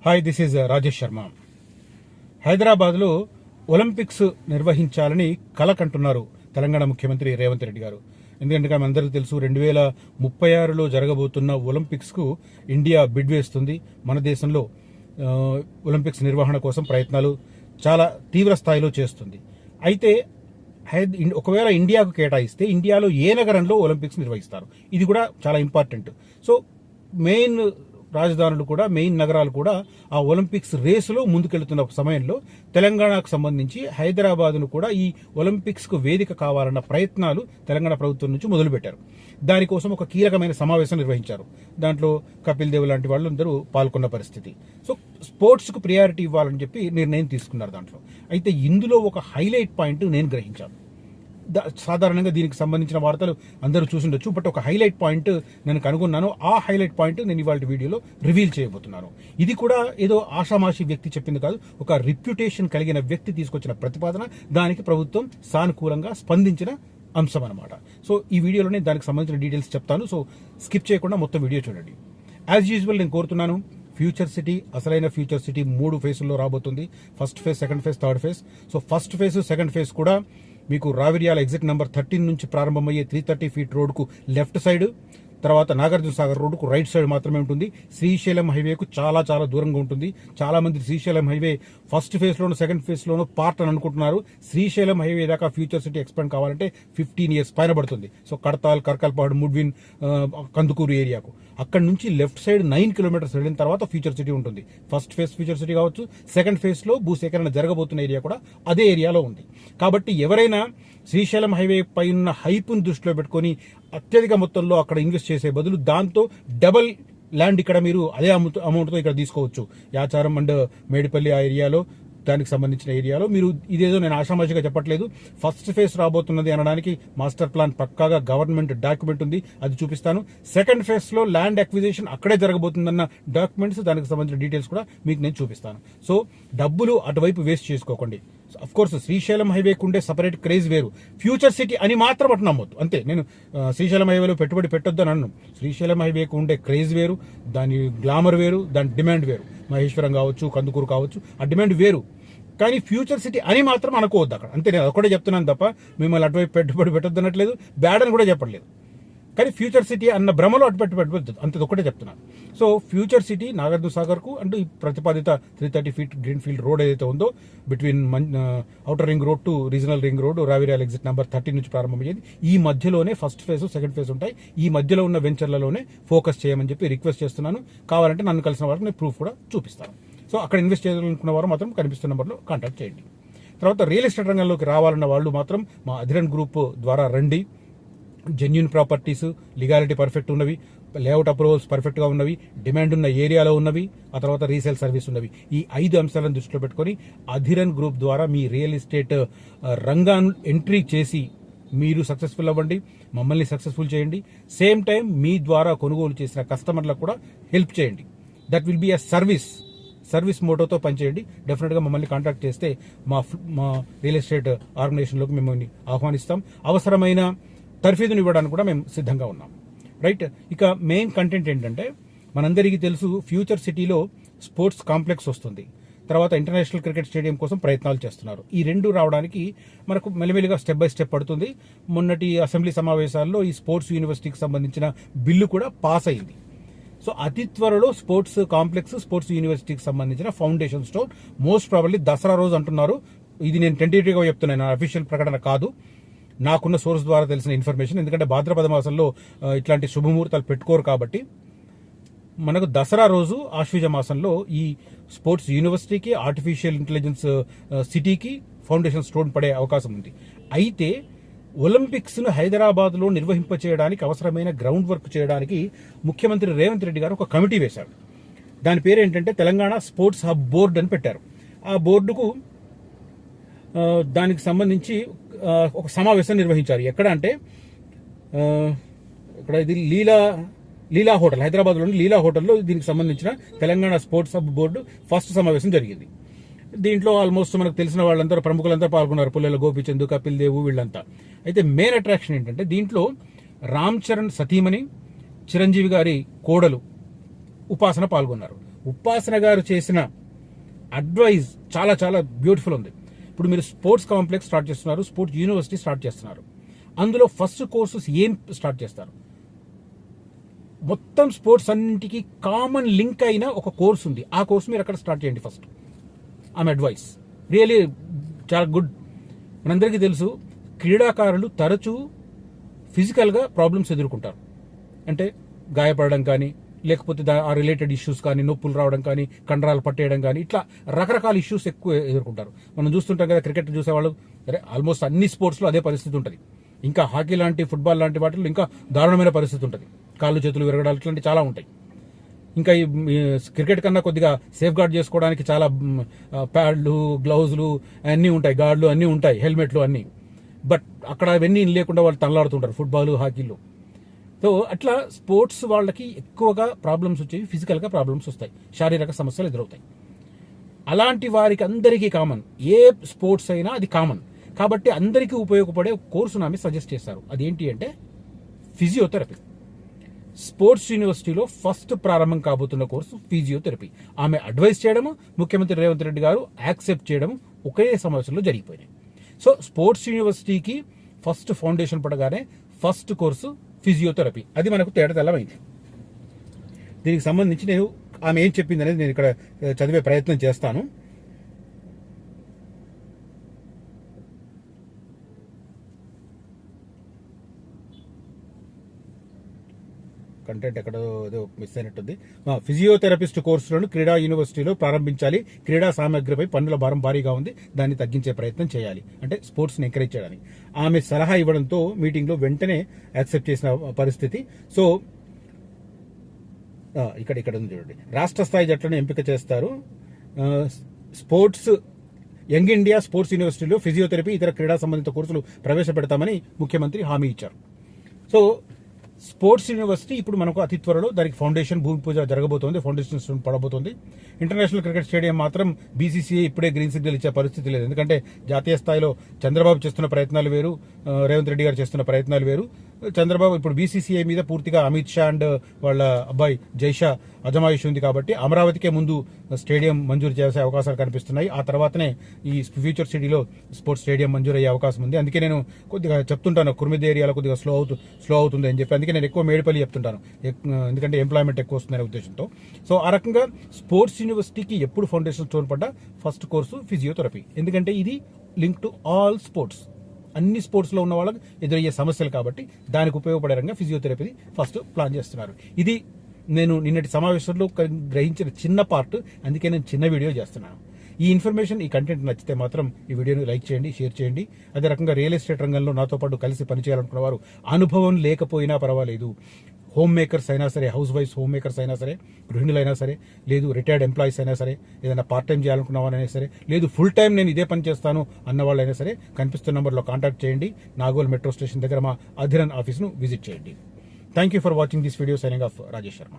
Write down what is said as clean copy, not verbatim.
Hi, this is Rajesh Sharma. హైదరాబాద్లో Olympics నిర్వహించాలని కల కంటున్నారు తెలంగాణ ముఖ్యమంత్రి రేవంత్ రెడ్డి గారు. ఎందుకంటే మనందరికీ తెలుసు 2036లో జరగబోతున్న ఒలింపిక్స్కు ఇండియా బిడ్ వేస్తుంది. మన దేశంలో ఒలింపిక్స్ నిర్వహణ కోసం ప్రయత్నాలు చాలా తీవ్ర స్థాయిలో చేస్తుంది. అయితే ఒకవేళ ఇండియాకు కేటాయిస్తే ఇండియాలో ఏ నగరంలో ఒలింపిక్స్ నిర్వహిస్తారు, ఇది కూడా చాలా ఇంపార్టెంట్. సో మెయిన్ రాజధానులు కూడా, మెయిన్ నగరాలు కూడా ఆ ఒలింపిక్స్ రేసులో ముందుకెళ్తున్న సమయంలో తెలంగాణకు సంబంధించి హైదరాబాద్ను కూడా ఈ ఒలింపిక్స్కు వేదిక కావాలన్న ప్రయత్నాలు తెలంగాణ ప్రభుత్వం నుంచి మొదలుపెట్టారు. దానికోసం ఒక కీలకమైన సమావేశం నిర్వహించారు. దాంట్లో కపిల్ దేవ్ లాంటి వాళ్ళు అందరూ పాల్గొన్న పరిస్థితి. సో స్పోర్ట్స్కు ప్రియారిటీ ఇవ్వాలని చెప్పి నిర్ణయం తీసుకున్నారు దాంట్లో. అయితే ఇందులో ఒక హైలైట్ పాయింట్ నేను గ్రహించాను. సాధారణంగా దీనికి సంబంధించిన వార్తలు అందరూ చూసిండొచ్చు, బట్ ఒక హైలైట్ పాయింట్ నేను కనుగొన్నాను. ఆ హైలైట్ పాయింట్ నేను ఇవాళ వీడియోలో రివీల్ చేయబోతున్నాను. ఇది కూడా ఏదో ఆషామాషి వ్యక్తి చెప్పింది కాదు, ఒక రిప్యుటేషన్ కలిగిన వ్యక్తి తీసుకొచ్చిన ప్రతిపాదన, దానికి ప్రభుత్వం సానుకూలంగా స్పందించిన అంశం అన్నమాట. సో ఈ వీడియోలోనే దానికి సంబంధించిన డీటెయిల్స్ చెప్తాను. సో స్కిప్ చేయకుండా మొత్తం వీడియో చూడండి. యాజ్ యూజువల్ నేను కోరుతున్నాను, ఫ్యూచర్ సిటీ, అసలైన ఫ్యూచర్ సిటీ 3 ఫేజ్ల్లో రాబోతుంది. First phase, second phase, third phase. So first phase, second phase కూడా మీకు రావిర్యాల ఎగ్జిట్ నెంబర్ 13 నుంచి ప్రారంభమయ్యే 330 ఫీట్ రోడ్కు లెఫ్ట్ సైడ్, తర్వాత నాగార్జున సాగర్ రోడ్డుకు రైట్ సైడ్ మాత్రమే ఉంటుంది. శ్రీశైలం హైవేకు చాలా చాలా దూరంగా ఉంటుంది. చాలా మంది శ్రీశైలం హైవే ఫస్ట్ ఫేజ్లోనూ సెకండ్ ఫేజ్లోనూ పార్ట్ అని అనుకుంటున్నారు. శ్రీశైలం హైవే దాకా ఫ్యూచర్ సిటీ ఎక్స్పాండ్ కావాలంటే 15 years పైన పడుతుంది. సో కడతాల్, కర్కల్పాడు, ముడ్విన్, కందుకూరు ఏరియాకు అక్కడ నుంచి లెఫ్ట్ సైడ్ 9 kilometers వెళ్ళిన తర్వాత ఫ్యూచర్ సిటీ ఉంటుంది. ఫస్ట్ ఫేజ్ ఫ్యూచర్ సిటీ కావచ్చు, సెకండ్ ఫేజ్లో భూసేకరణ జరగబోతున్న ఏరియా కూడా అదే ఏరియాలో ఉంది. కాబట్టి ఎవరైనా శ్రీశైలం హైవే పై ఉన్న హైప్ను దృష్టిలో పెట్టుకొని అత్యధిక మొత్తంలో అక్కడ ఇన్వెస్ట్ చేసే బదులు దాంతో డబల్ ల్యాండ్ ఇక్కడ మీరు అదే అమౌంట్తో ఇక్కడ తీసుకోవచ్చు. యాచారం అండ్ మేడిపల్లి ఆ ఏరియాలో, దానికి సంబంధించిన ఏరియాలో మీరు ఇదేదో నేను ఆషామాషిగా చెప్పట్లేదు. ఫస్ట్ ఫేజ్ రాబోతున్నది అనడానికి మాస్టర్ ప్లాన్ పక్కాగా గవర్నమెంట్ డాక్యుమెంట్ ఉంది, అది చూపిస్తాను. సెకండ్ ఫేజ్లో ల్యాండ్ అక్విజిషన్ అక్కడే జరగబోతుందన్న డాక్యుమెంట్స్, దానికి సంబంధించిన డీటెయిల్స్ కూడా మీకు నేను చూపిస్తాను. సో డబ్బులు అటువైపు వేస్ట్ చేసుకోకండి. అఫ్ కోర్స్ శ్రీశైలం హైవేకు ఉండే సపరేట్ క్రేజ్ వేరు, ఫ్యూచర్ సిటీ అని మాత్రం అటు నమ్మొద్దు. అంతే, నేను శ్రీశైలం హైవేలో పెట్టుబడి పెట్టొద్దు అని అన్నాను. శ్రీశైలం హైవేకు ఉండే క్రేజ్ వేరు, దాని గ్లామర్ వేరు, దాని డిమాండ్ వేరు. మహేశ్వరం కావచ్చు, కందుకూరు కావచ్చు, ఆ డిమాండ్ వేరు. కానీ ఫ్యూచర్ సిటీ అని మాత్రం అనుకోవద్దు అక్కడ. అంతే, నేను ఒకటే చెప్తున్నాను తప్ప మిమ్మల్ని అటువైపు పెట్టుబడి పెట్టొద్దు అనట్లేదు, బ్యాడ్ అని కూడా చెప్పట్లేదు. కానీ ఫ్యూచర్ సిటీ అన్న భ్రమలో అటు పెట్టబెట్టద్దు, అంతే ఒకటే చెప్తున్నాను. సో ఫ్యూచర్ సిటీ నాగార్జున సాగర్కు అంటూ ఈ ప్రతిపాదిత 330 feet గ్రీన్ ఫీల్డ్ రోడ్ ఏదైతే ఉందో between outer ring road to regional ring road, Raviryal exit number 13 నుంచి ప్రారంభమయ్యేది. ఈ మధ్యలోనే ఫస్ట్ ఫేజ్, సెకండ్ ఫేజ్ ఉంటాయి. ఈ మధ్యలో ఉన్న వెంచర్లలోనే ఫోకస్ చేయమని చెప్పి రిక్వెస్ట్ చేస్తున్నాను. కావాలంటే నన్ను కలిసిన వారికి నేను ప్రూఫ్ కూడా చూపిస్తాను. సో అక్కడ ఇన్వెస్ట్ చేయాలనుకున్న వారు మాత్రం కనిపిస్తున్న నెంబర్లో కాంటాక్ట్ చేయండి. తర్వాత రియల్ ఎస్టేట్ రంగంలోకి రావాలన్న వాళ్ళు మాత్రం మా అధిరన్ గ్రూప్ ద్వారా రండి. జెన్యూన్ ప్రాపర్టీస్, లీగాలిటీ పర్ఫెక్ట్ ఉన్నవి, లేఅవుట్ అప్రూవల్స్ పర్ఫెక్ట్గా ఉన్నవి, డిమాండ్ ఉన్న ఏరియాలో ఉన్నవి, ఆ తర్వాత రీసేల్ సర్వీస్ ఉన్నవి. ఈ 5 అంశాలను దృష్టిలో పెట్టుకొని అధిరన్ గ్రూప్ ద్వారా మీ రియల్ ఎస్టేట్ రంగాన్ని ఎంట్రీ చేసి మీరు సక్సెస్ఫుల్ అవ్వండి, మమ్మల్ని సక్సెస్ఫుల్ చేయండి. సేమ్ టైం మీ ద్వారా కొనుగోలు చేసిన కస్టమర్లకు కూడా హెల్ప్ చేయండి. That will be a service మోటోతో పనిచేయండి. డెఫినెట్గా మమ్మల్ని కాంటాక్ట్ చేస్తే మా రియల్ ఎస్టేట్ ఆర్గనైజేషన్లోకి మిమ్మల్ని ఆహ్వానిస్తాం. అవసరమైన తర్ఫీదుని ఇవ్వడానికి కూడా మేము సిద్ధంగా ఉన్నాం. రైట్, ఇక మెయిన్ కంటెంట్ ఏంటంటే మనందరికీ తెలుసు, ఫ్యూచర్ సిటీలో స్పోర్ట్స్ కాంప్లెక్స్ వస్తుంది. తర్వాత ఇంటర్నేషనల్ క్రికెట్ స్టేడియం కోసం ప్రయత్నాలు చేస్తున్నారు. ఈ 2 రావడానికి మనకు మెల్లిమెల్లిగా స్టెప్ బై స్టెప్ పడుతుంది. మొన్నటి అసెంబ్లీ సమావేశాల్లో ఈ స్పోర్ట్స్ యూనివర్సిటీకి సంబంధించిన బిల్లు కూడా పాస్ అయింది. సో అతి త్వరలో స్పోర్ట్స్ కాంప్లెక్స్, స్పోర్ట్స్ యూనివర్సిటీకి సంబంధించిన foundation stone most probably Dasara రోజు అంటున్నారు. ఇది నేను టెంటేటివ్గా చెప్తున్నాను, అఫీషియల్ ప్రకటన కాదు, నాకున్న సోర్స్ ద్వారా తెలిసిన ఇన్ఫర్మేషన్. ఎందుకంటే భాద్రపద మాసంలో ఇట్లాంటి శుభముహూర్తాలు పెట్టుకోరు కాబట్టి మనకు దసరా రోజు ఆశ్వీజ మాసంలో ఈ స్పోర్ట్స్ యూనివర్సిటీకి, ఆర్టిఫిషియల్ ఇంటెలిజెన్స్ సిటీకి ఫౌండేషన్ స్టోన్ పడే అవకాశం ఉంది. అయితే ఒలింపిక్స్ను హైదరాబాద్లో నిర్వహింపచేయడానికి అవసరమైన గ్రౌండ్ వర్క్ చేయడానికి ముఖ్యమంత్రి రేవంత్ రెడ్డి గారు ఒక కమిటీ వేశారు. దాని పేరు ఏంటంటే తెలంగాణ స్పోర్ట్స్ హబ్ బోర్డు అని పెట్టారు. ఆ బోర్డుకు దానికి సంబంధించి ఒక సమావేశం నిర్వహించారు. ఎక్కడ అంటే ఇక్కడ ఇది లీలా హోటల్, హైదరాబాద్లోని లీలా హోటల్లో దీనికి సంబంధించిన Telangana sports hub board first సమావేశం జరిగింది. దీంట్లో ఆల్మోస్ట్ మనకు తెలిసిన వాళ్ళందరూ, ప్రముఖులంతా పాల్గొన్నారు. పుల్లెల గోపిచంద్, కపిల్ దేవ్ వీళ్ళంతా. అయితే మెయిన్ అట్రాక్షన్ ఏంటంటే దీంట్లో రామ్ చరణ్ సతీమణి, చిరంజీవి గారి కోడలు ఉపాసన పాల్గొన్నారు. ఉపాసన గారు చేసిన అడ్వైజ్ చాలా చాలా బ్యూటిఫుల్ ఉంది. ఇప్పుడు మీరు స్పోర్ట్స్ కాంప్లెక్స్ స్టార్ట్ చేస్తున్నారు, స్పోర్ట్స్ యూనివర్సిటీ స్టార్ట్ చేస్తున్నారు. అందులో ఫస్ట్ కోర్సెస్ ఏం స్టార్ట్ చేస్తారు? మొత్తం స్పోర్ట్స్ అన్నింటికి కామన్ లింక్ అయిన ఒక కోర్స్ ఉంది. ఆ కోర్స్ మీరు అక్కడ స్టార్ట్ చేయండి ఫస్ట్. ఆమె అడ్వైస్ రియలీ చాలా గుడ్. మనందరికీ తెలుసు, క్రీడాకారులు తరచూ ఫిజికల్గా ప్రాబ్లమ్స్ ఎదుర్కొంటారు. అంటే గాయపడడం కానీ, లేకపోతే ఆ రిలేటెడ్ ఇష్యూస్ కానీ, నొప్పులు రావడం కానీ, కండరాలు పట్టేయడం కానీ, ఇట్లా రకరకాల ఇష్యూస్ ఎక్కువ ఎదుర్కొంటారు. మనం చూస్తుంటాం కదా, క్రికెట్ చూసేవాళ్ళు, ఆల్మోస్ట్ అన్ని స్పోర్ట్స్లో అదే పరిస్థితి ఉంటుంది. ఇంకా హాకీ లాంటి, ఫుట్బాల్ లాంటి వాటిలో ఇంకా దారుణమైన పరిస్థితి ఉంటుంది. కాళ్ళు చేతులు విరగడాలు ఇట్లాంటివి చాలా ఉంటాయి. ఇంకా ఈ క్రికెట్ కన్నా కొద్దిగా సేఫ్ గార్డ్ చేసుకోవడానికి చాలా ప్యాడ్లు, గ్లౌజులు అన్నీ ఉంటాయి, గార్డులు అన్నీ ఉంటాయి, హెల్మెట్లు అన్నీ. బట్ అక్కడ అవన్నీ లేకుండా వాళ్ళు తనలాడుతుంటారు ఫుట్బాల్, హాకీలు. సో అట్లా స్పోర్ట్స్ వాళ్ళకి ఎక్కువగా ప్రాబ్లమ్స్ వచ్చేవి, ఫిజికల్గా ప్రాబ్లమ్స్ వస్తాయి, శారీరక సమస్యలు ఎదురవుతాయి. అలాంటి వారికి అందరికీ కామన్, ఏ స్పోర్ట్స్ అయినా అది కామన్. కాబట్టి అందరికీ ఉపయోగపడే కోర్సును ఆమె సజెస్ట్ చేశారు. అదేంటి అంటే ఫిజియోథెరపీ. స్పోర్ట్స్ యూనివర్సిటీలో ఫస్ట్ ప్రారంభం కాబోతున్న కోర్సు ఫిజియోథెరపీ. ఆమె అడ్వైస్ చేయడము, ముఖ్యమంత్రి రేవంత్ రెడ్డి గారు యాక్సెప్ట్ చేయడం ఒకే సమావేశంలో జరిగిపోయినాయి. సో స్పోర్ట్స్ యూనివర్సిటీకి ఫస్ట్ ఫౌండేషన్ పడగానే ఫస్ట్ కోర్సు ఫిజియోథెరపీ. అది మనకు తెల్లమైంది. దీనికి సంబంధించి నేను ఆమె ఏం చెప్పింది అనేది నేను ఇక్కడ చదివే ప్రయత్నం చేస్తాను. కంటెంట్ ఎక్కడో ఏదో మిస్ అయినట్టుంది. ఫిజియోథెరపిస్ట్ కోర్సులను క్రీడా యూనివర్సిటీలో ప్రారంభించాలి. క్రీడా సామగ్రిపై పన్నుల భారం భారీగా ఉంది, దాన్ని తగ్గించే ప్రయత్నం చేయాలి. అంటే స్పోర్ట్స్ని ఎంకరేజ్ చేయడానికి ఆమె సలహా ఇవ్వడంతో మీటింగ్లో వెంటనే యాక్సెప్ట్ చేసిన పరిస్థితి. సో ఇక్కడ ఉంది చూడండి, రాష్ట్ర స్థాయి జట్లను ఎంపిక చేస్తారు. స్పోర్ట్స్ యంగ్ ఇండియా స్పోర్ట్స్ యూనివర్సిటీలో ఫిజియోథెరపీ ఇతర క్రీడా సంబంధిత కోర్సులు ప్రవేశపెడతామని ముఖ్యమంత్రి హామీ ఇచ్చారు. సో స్పోర్ట్స్ యూనివర్సిటీ ఇప్పుడు మనకు అతి త్వరలో దానికి ఫౌండేషన్ భూమి పూజ జరగబోతోంది, ఫౌండేషన్ స్టోన్ పడబోతోంది. ఇంటర్నేషనల్ క్రికెట్ స్టేడియం మాత్రం బీసీసీఐ ఇప్పుడే గ్రీన్ సిగ్నల్ ఇచ్చే పరిస్థితి లేదు. ఎందుకంటే జాతీయ స్థాయిలో చంద్రబాబు చేస్తున్న ప్రయత్నాలు వేరు, రేవంత్ రెడ్డి గారు చేస్తున్న ప్రయత్నాలు వేరు. చంద్రబాబు ఇప్పుడు బీసీసీఐ మీద పూర్తిగా అమిత్ షా అండ్ వాళ్ళ అబ్బాయి జైషా అజమాయిషి ఉంది. కాబట్టి అమరావతికే ముందు స్టేడియం మంజూరు చేసే అవకాశాలు కనిపిస్తున్నాయి. ఆ తర్వాతనే ఈ ఫ్యూచర్ సిటీలో స్పోర్ట్స్ స్టేడియం మంజూరు అయ్యే అవకాశం ఉంది. అందుకే నేను కొద్దిగా చెప్తుంటాను, కుర్మిది ఏరియాలో కొద్దిగా స్లో అవుతుంది అని చెప్పి. అందుకే నేను ఎక్కువ మేడిపల్లి చెప్తుంటాను, ఎందుకంటే ఎంప్లాయ్మెంట్ ఎక్కువ వస్తుందనే ఉద్దేశంతో. సో ఆ రకంగా స్పోర్ట్స్ యూనివర్సిటీకి ఎప్పుడు ఫౌండేషన్ స్టోన్ పడ్డా ఫస్ట్ కోర్సు ఫిజియోథెరపీ. ఎందుకంటే ఇది లింక్ టు ఆల్ స్పోర్ట్స్, అన్ని స్పోర్ట్స్లో ఉన్న వాళ్ళకి ఎదురయ్యే సమస్యలు కాబట్టి దానికి ఉపయోగపడే రంగా ఫిజియోథెరపీని ఫస్ట్ ప్లాన్ చేస్తున్నారు. ఇది నేను నిన్నటి సమావేశంలో గ్రహించిన చిన్న పార్ట్, అందుకే నేను చిన్న వీడియో చేస్తున్నాను. ఈ ఇన్ఫర్మేషన్, ఈ కంటెంట్ నచ్చితే మాత్రం ఈ వీడియోని లైక్ చేయండి, షేర్ చేయండి. అదే రకంగా రియల్ ఎస్టేట్ రంగంలో నాతో పాటు కలిసి పనిచేయాలనుకున్న వారు, అనుభవం లేకపోయినా పర్వాలేదు, హోమ్ మేకర్స్ అయినా సరే, హౌస్ వైఫ్స్ హోమ్ మేకర్స్ అయినా సరే, గృహిణులైనా సరే, లేదు రిటైర్డ్ ఎంప్లాయీస్ అయినా సరే, ఏదైనా పార్ట్ టైం చేయాలనుకున్న వాళ్ళైనా సరే, లేదు ఫుల్ టైం నేను ఇదే పని చేస్తాను అన్న వాళ్ళైనా సరే, కనిపిస్తున్న నెంబర్లో కాంటాక్ట్ చేయండి. నాగోల్ మెట్రో స్టేషన్ దగ్గర మా అధిరన్ ఆఫీస్ను విజిట్ చేయండి. Thank you for watching this video. Signing off Rajesh Sharma.